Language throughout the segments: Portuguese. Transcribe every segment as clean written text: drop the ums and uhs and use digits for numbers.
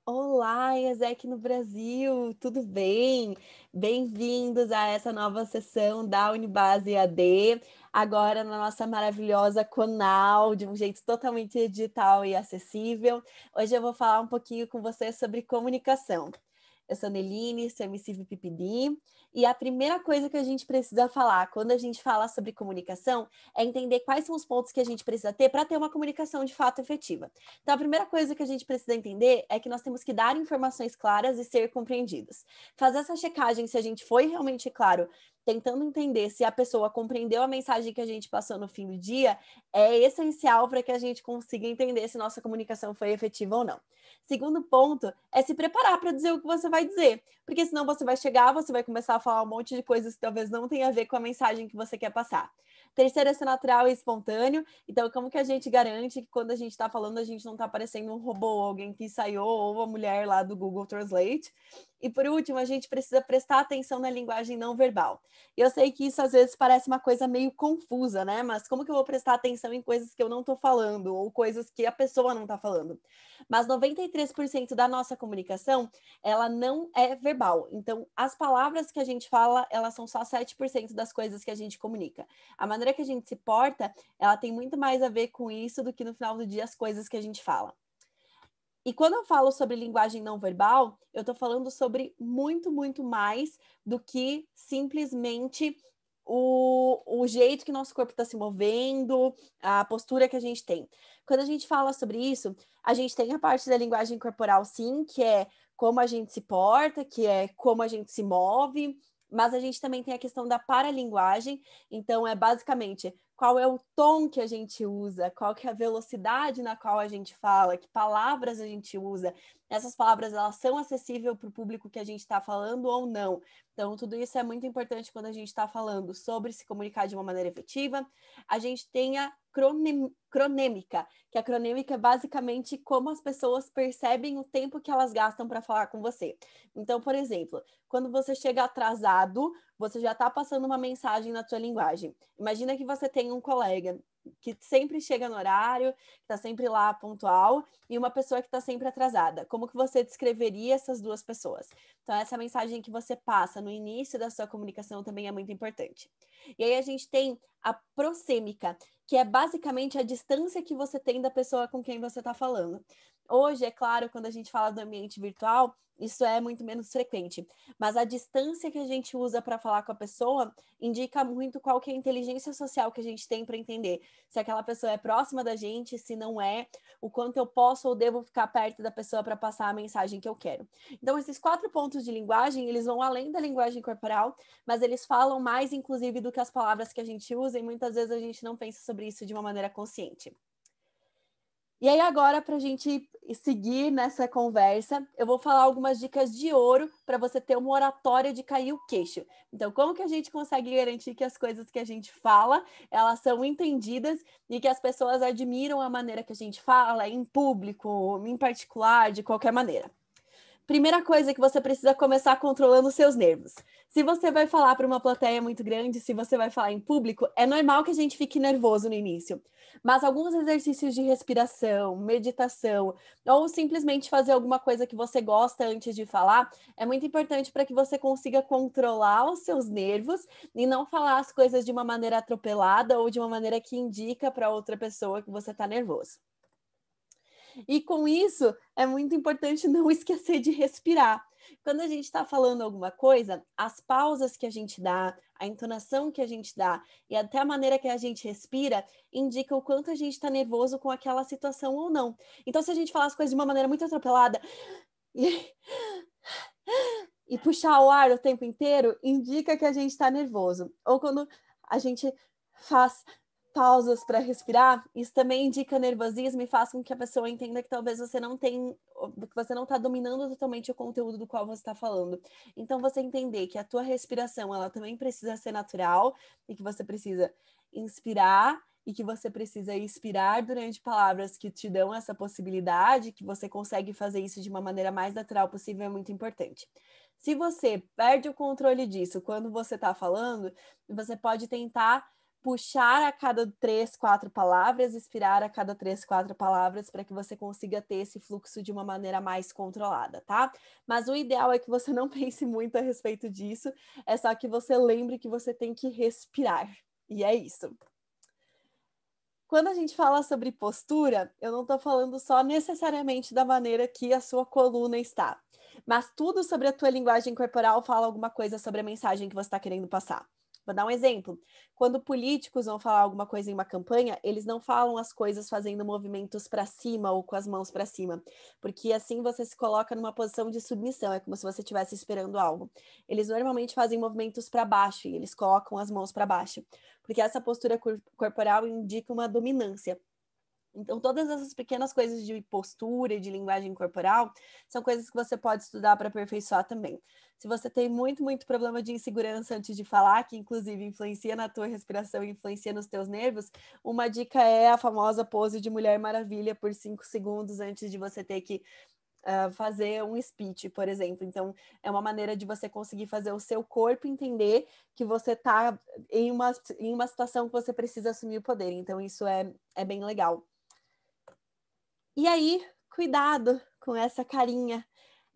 Olá, Ezek no Brasil, tudo bem? Bem-vindos a essa nova sessão da Unibase EAD, agora na nossa maravilhosa Conal, de um jeito totalmente digital e acessível. Hoje eu vou falar um pouquinho com você sobre comunicação. Eu sou Neline, sou emissive PPD, e a primeira coisa que a gente precisa falar quando a gente fala sobre comunicação é entender quais são os pontos que a gente precisa ter para ter uma comunicação de fato efetiva. Então, a primeira coisa que a gente precisa entender é que nós temos que dar informações claras e ser compreendidos. Fazer essa checagem se a gente foi realmente claro, tentando entender se a pessoa compreendeu a mensagem que a gente passou no fim do dia, é essencial para que a gente consiga entender se nossa comunicação foi efetiva ou não. Segundo ponto é se preparar para dizer o que você vai dizer, porque senão você vai chegar, você vai começar a falar um monte de coisas que talvez não tenha a ver com a mensagem que você quer passar. Terceiro é ser natural e espontâneo. Então, como que a gente garante que quando a gente está falando, a gente não está parecendo um robô, alguém que ensaiou, ou uma mulher lá do Google Translate? E por último, a gente precisa prestar atenção na linguagem não verbal. Eu sei que isso às vezes parece uma coisa meio confusa, né? Mas como que eu vou prestar atenção em coisas que eu não estou falando, ou coisas que a pessoa não está falando? Mas 93% da nossa comunicação, ela não é verbal. Então, as palavras que a gente fala, elas são só 7% das coisas que a gente comunica. A maneira que a gente se porta, ela tem muito mais a ver com isso do que no final do dia as coisas que a gente fala. E quando eu falo sobre linguagem não verbal, eu estou falando sobre muito, muito mais do que simplesmente o jeito que nosso corpo está se movendo, a postura que a gente tem. Quando a gente fala sobre isso, a gente tem a parte da linguagem corporal, sim, que é como a gente se porta, que é como a gente se move, mas a gente também tem a questão da paralinguagem, então é basicamente qual é o tom que a gente usa, qual que é a velocidade na qual a gente fala, que palavras a gente usa. Essas palavras, elas são acessíveis para o público que a gente está falando ou não. Então, tudo isso é muito importante quando a gente está falando sobre se comunicar de uma maneira efetiva. A gente tem a cronêmica, que a cronêmica é basicamente como as pessoas percebem o tempo que elas gastam para falar com você. Então, por exemplo, quando você chega atrasado, você já está passando uma mensagem na sua linguagem. Imagina que você tem um colega que sempre chega no horário, que está sempre lá pontual, e uma pessoa que está sempre atrasada. Como que você descreveria essas duas pessoas? Então, essa mensagem que você passa no início da sua comunicação também é muito importante. E aí a gente tem a prosêmica, que é basicamente a distância que você tem da pessoa com quem você está falando. Hoje, é claro, quando a gente fala do ambiente virtual, isso é muito menos frequente, mas a distância que a gente usa para falar com a pessoa indica muito qual que é a inteligência social que a gente tem para entender se aquela pessoa é próxima da gente, se não é, o quanto eu posso ou devo ficar perto da pessoa para passar a mensagem que eu quero. Então, esses 4 pontos de linguagem, eles vão além da linguagem corporal, mas eles falam mais, inclusive, do que as palavras que a gente usa, e muitas vezes a gente não pensa sobre isso de uma maneira consciente. E aí, agora, para a gente seguir nessa conversa, eu vou falar algumas dicas de ouro para você ter uma oratória de cair o queixo. Então, como que a gente consegue garantir que as coisas que a gente fala, elas são entendidas e que as pessoas admiram a maneira que a gente fala, em público, em particular, de qualquer maneira? Primeira coisa que você precisa começar controlando os seus nervos. Se você vai falar para uma plateia muito grande, se você vai falar em público, é normal que a gente fique nervoso no início. Mas alguns exercícios de respiração, meditação, ou simplesmente fazer alguma coisa que você gosta antes de falar, é muito importante para que você consiga controlar os seus nervos e não falar as coisas de uma maneira atropelada ou de uma maneira que indica para outra pessoa que você está nervoso. E com isso, é muito importante não esquecer de respirar. Quando a gente está falando alguma coisa, as pausas que a gente dá, a entonação que a gente dá e até a maneira que a gente respira indica o quanto a gente está nervoso com aquela situação ou não. Então, se a gente falar as coisas de uma maneira muito atropelada e puxar o ar o tempo inteiro, indica que a gente está nervoso. Ou quando a gente faz pausas para respirar, isso também indica nervosismo e faz com que a pessoa entenda que talvez você não tem, que você não está dominando totalmente o conteúdo do qual você está falando. Então, você entender que a tua respiração, ela também precisa ser natural e que você precisa inspirar e que você precisa expirar durante palavras que te dão essa possibilidade, que você consegue fazer isso de uma maneira mais natural possível, é muito importante. Se você perde o controle disso quando você está falando, você pode tentar puxar a cada 3, 4 palavras, expirar a cada 3, 4 palavras, para que você consiga ter esse fluxo de uma maneira mais controlada, tá? Mas o ideal é que você não pense muito a respeito disso, é só que você lembre que você tem que respirar. E é isso. Quando a gente fala sobre postura, eu não estou falando só necessariamente da maneira que a sua coluna está, mas tudo sobre a tua linguagem corporal fala alguma coisa sobre a mensagem que você está querendo passar. Vou dar um exemplo. Quando políticos vão falar alguma coisa em uma campanha, eles não falam as coisas fazendo movimentos para cima ou com as mãos para cima, porque assim você se coloca numa posição de submissão, é como se você estivesse esperando algo. Eles normalmente fazem movimentos para baixo e eles colocam as mãos para baixo, porque essa postura corporal indica uma dominância. Então, todas essas pequenas coisas de postura e de linguagem corporal são coisas que você pode estudar para aperfeiçoar também. Se você tem muito problema de insegurança antes de falar, que inclusive influencia na tua respiração e influencia nos teus nervos, uma dica é a famosa pose de Mulher Maravilha por 5 segundos antes de você ter que fazer um speech, por exemplo. Então, é uma maneira de você conseguir fazer o seu corpo entender que você está em uma situação que você precisa assumir o poder. Então, isso é bem legal. E aí, cuidado com essa carinha.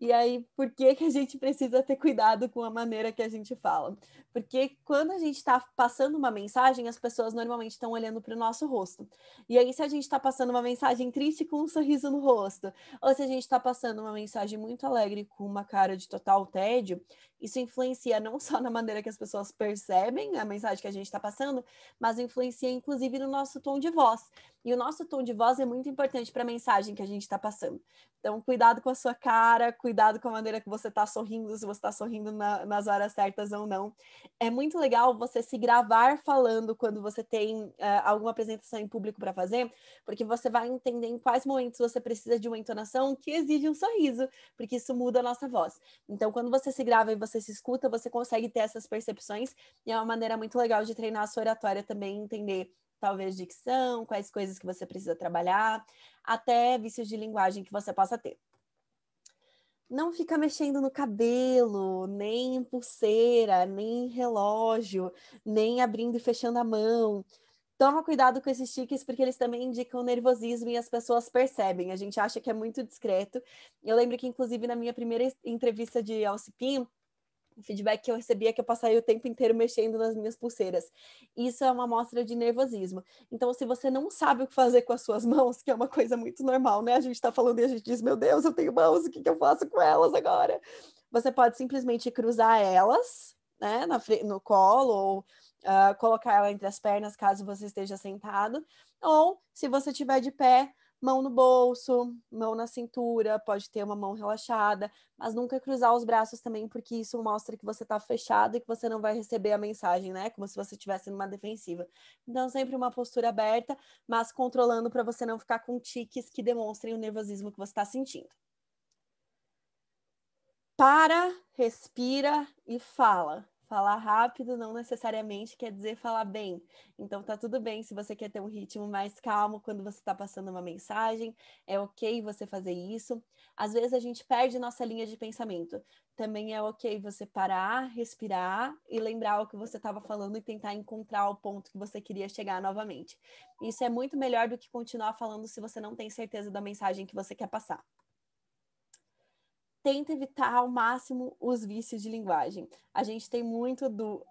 E aí, por que a gente precisa ter cuidado com a maneira que a gente fala? Porque quando a gente está passando uma mensagem, as pessoas normalmente estão olhando para o nosso rosto. E aí, se a gente está passando uma mensagem triste com um sorriso no rosto, ou se a gente está passando uma mensagem muito alegre com uma cara de total tédio, isso influencia não só na maneira que as pessoas percebem a mensagem que a gente está passando, mas influencia inclusive no nosso tom de voz. E o nosso tom de voz é muito importante para a mensagem que a gente está passando. Então, cuidado com a sua cara, cuidado com a maneira que você está sorrindo, se você está sorrindo nas horas certas ou não. É muito legal você se gravar falando quando você tem alguma apresentação em público para fazer, porque você vai entender em quais momentos você precisa de uma entonação que exige um sorriso, porque isso muda a nossa voz. Então, quando você se grava e você se escuta, você consegue ter essas percepções, e é uma maneira muito legal de treinar a sua oratória também, entender talvez dicção, quais coisas que você precisa trabalhar, até vícios de linguagem que você possa ter. Não fica mexendo no cabelo, nem em pulseira, nem em relógio, nem abrindo e fechando a mão. Toma cuidado com esses tiques, porque eles também indicam nervosismo e as pessoas percebem. A gente acha que é muito discreto. Eu lembro que, inclusive, na minha primeira entrevista de Alcipim, o feedback que eu recebia é que eu passaria o tempo inteiro mexendo nas minhas pulseiras. Isso é uma amostra de nervosismo. Então, se você não sabe o que fazer com as suas mãos, que é uma coisa muito normal, né? A gente tá falando e a gente diz, meu Deus, eu tenho mãos, o que eu faço com elas agora? Você pode simplesmente cruzar elas, né, no colo, ou colocar ela entre as pernas, caso você esteja sentado. Ou, se você estiver de pé, mão no bolso, mão na cintura, pode ter uma mão relaxada, mas nunca cruzar os braços também, porque isso mostra que você está fechado e que você não vai receber a mensagem, né? Como se você estivesse numa defensiva. Então, sempre uma postura aberta, mas controlando para você não ficar com tiques que demonstrem o nervosismo que você está sentindo. Para, respira e fala. Falar rápido não necessariamente quer dizer falar bem. Então tá tudo bem se você quer ter um ritmo mais calmo quando você está passando uma mensagem. É ok você fazer isso. Às vezes a gente perde nossa linha de pensamento. Também é ok você parar, respirar e lembrar o que você estava falando e tentar encontrar o ponto que você queria chegar novamente. Isso é muito melhor do que continuar falando se você não tem certeza da mensagem que você quer passar. Tenta evitar ao máximo os vícios de linguagem. A gente tem muito do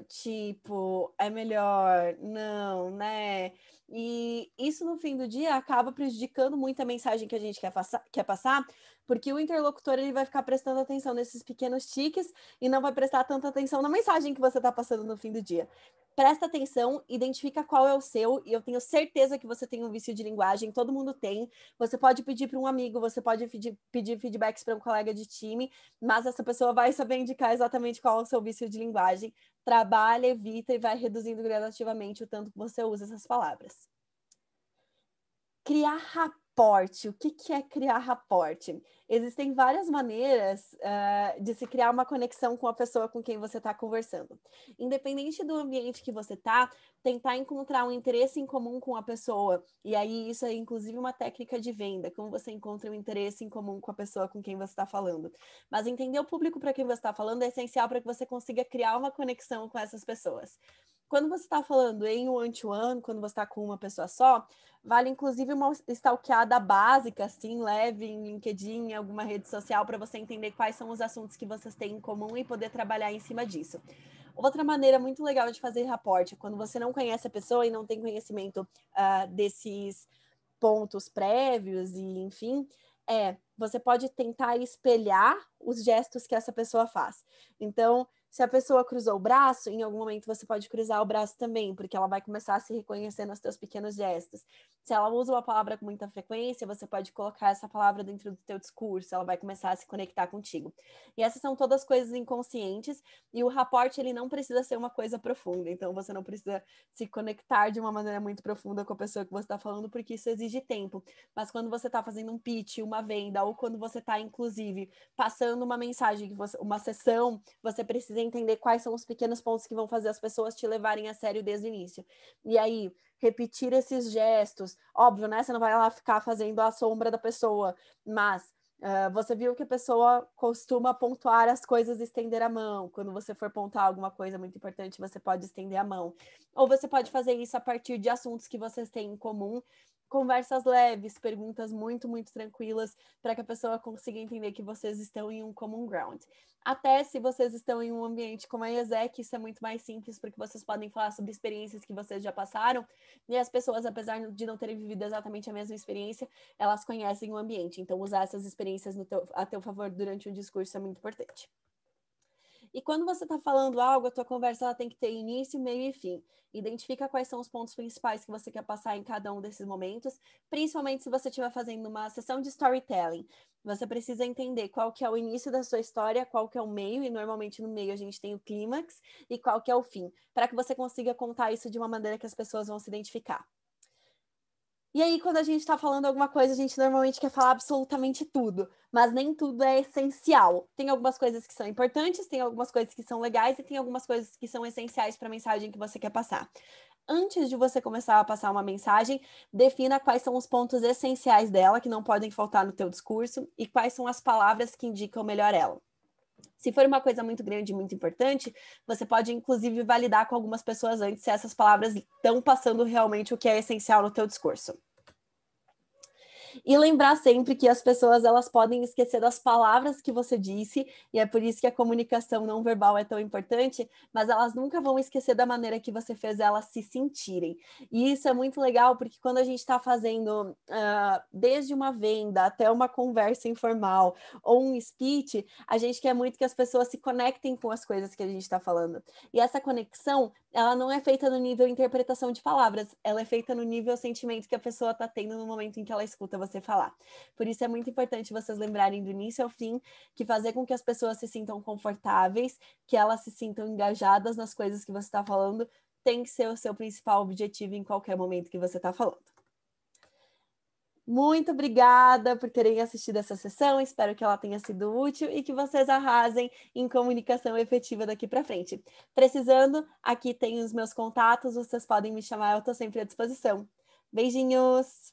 tipo, é melhor, não, né? E isso no fim do dia acaba prejudicando muito a mensagem que a gente quer passar, porque o interlocutor ele vai ficar prestando atenção nesses pequenos tiques e não vai prestar tanta atenção na mensagem que você está passando no fim do dia. Presta atenção, identifica qual é o seu, e eu tenho certeza que você tem um vício de linguagem, todo mundo tem. Você pode pedir para um amigo, você pode pedir feedbacks para um colega de time, mas essa pessoa vai saber indicar exatamente qual é o seu vício de linguagem. Trabalha, evita e vai reduzindo gradativamente o tanto que você usa essas palavras. Criar raporte. O que é criar raporte? Existem várias maneiras de se criar uma conexão com a pessoa com quem você está conversando. Independente do ambiente que você está, tentar encontrar um interesse em comum com a pessoa. E aí isso é inclusive uma técnica de venda, como você encontra um interesse em comum com a pessoa com quem você está falando. Mas entender o público para quem você está falando é essencial para que você consiga criar uma conexão com essas pessoas. Quando você está falando em one-to-one, quando você está com uma pessoa só, vale inclusive uma stalkeada básica, assim, leve em LinkedIn, em alguma rede social, para você entender quais são os assuntos que vocês têm em comum e poder trabalhar em cima disso. Outra maneira muito legal de fazer rapport, quando você não conhece a pessoa e não tem conhecimento desses pontos prévios e, enfim, você pode tentar espelhar os gestos que essa pessoa faz. Então, se a pessoa cruzou o braço, em algum momento você pode cruzar o braço também, porque ela vai começar a se reconhecer nos teus pequenos gestos. Se ela usa uma palavra com muita frequência, você pode colocar essa palavra dentro do teu discurso, ela vai começar a se conectar contigo. E essas são todas coisas inconscientes, e o rapport, ele não precisa ser uma coisa profunda, então você não precisa se conectar de uma maneira muito profunda com a pessoa que você está falando, porque isso exige tempo. Mas quando você está fazendo um pitch, uma venda, ou quando você está, inclusive, passando uma mensagem, uma sessão, você precisa entender quais são os pequenos pontos que vão fazer as pessoas te levarem a sério desde o início. E aí, repetir esses gestos, óbvio, né? Você não vai lá ficar fazendo a sombra da pessoa, mas você viu que a pessoa costuma pontuar as coisas e estender a mão. Quando você for pontuar alguma coisa muito importante, você pode estender a mão. Ou você pode fazer isso a partir de assuntos que vocês têm em comum, conversas leves, perguntas muito, muito tranquilas, para que a pessoa consiga entender que vocês estão em um common ground. Até se vocês estão em um ambiente como a ESEC, isso é muito mais simples, porque vocês podem falar sobre experiências que vocês já passaram, e as pessoas, apesar de não terem vivido exatamente a mesma experiência, elas conhecem o ambiente. Então, usar essas experiências a teu favor durante o discurso é muito importante. E quando você está falando algo, a tua conversa ela tem que ter início, meio e fim. Identifica quais são os pontos principais que você quer passar em cada um desses momentos, principalmente se você estiver fazendo uma sessão de storytelling. Você precisa entender qual que é o início da sua história, qual que é o meio, e normalmente no meio a gente tem o clímax, e qual que é o fim, para que você consiga contar isso de uma maneira que as pessoas vão se identificar. E aí, quando a gente está falando alguma coisa, a gente normalmente quer falar absolutamente tudo, mas nem tudo é essencial. Tem algumas coisas que são importantes, tem algumas coisas que são legais e tem algumas coisas que são essenciais para a mensagem que você quer passar. Antes de você começar a passar uma mensagem, defina quais são os pontos essenciais dela, que não podem faltar no teu discurso, e quais são as palavras que indicam melhor ela. Se for uma coisa muito grande e muito importante, você pode, inclusive, validar com algumas pessoas antes se essas palavras estão passando realmente o que é essencial no teu discurso. E lembrar sempre que as pessoas elas podem esquecer das palavras que você disse, e é por isso que a comunicação não verbal é tão importante, mas elas nunca vão esquecer da maneira que você fez elas se sentirem. E isso é muito legal, porque quando a gente está fazendo desde uma venda até uma conversa informal ou um speech, a gente quer muito que as pessoas se conectem com as coisas que a gente está falando. E essa conexão, ela não é feita no nível interpretação de palavras, ela é feita no nível sentimento que a pessoa está tendo no momento em que ela escuta você falar. Por isso é muito importante vocês lembrarem do início ao fim, que fazer com que as pessoas se sintam confortáveis, que elas se sintam engajadas nas coisas que você está falando, tem que ser o seu principal objetivo em qualquer momento que você está falando. Muito obrigada por terem assistido essa sessão, espero que ela tenha sido útil e que vocês arrasem em comunicação efetiva daqui para frente. Precisando, aqui tem os meus contatos, vocês podem me chamar, eu estou sempre à disposição. Beijinhos!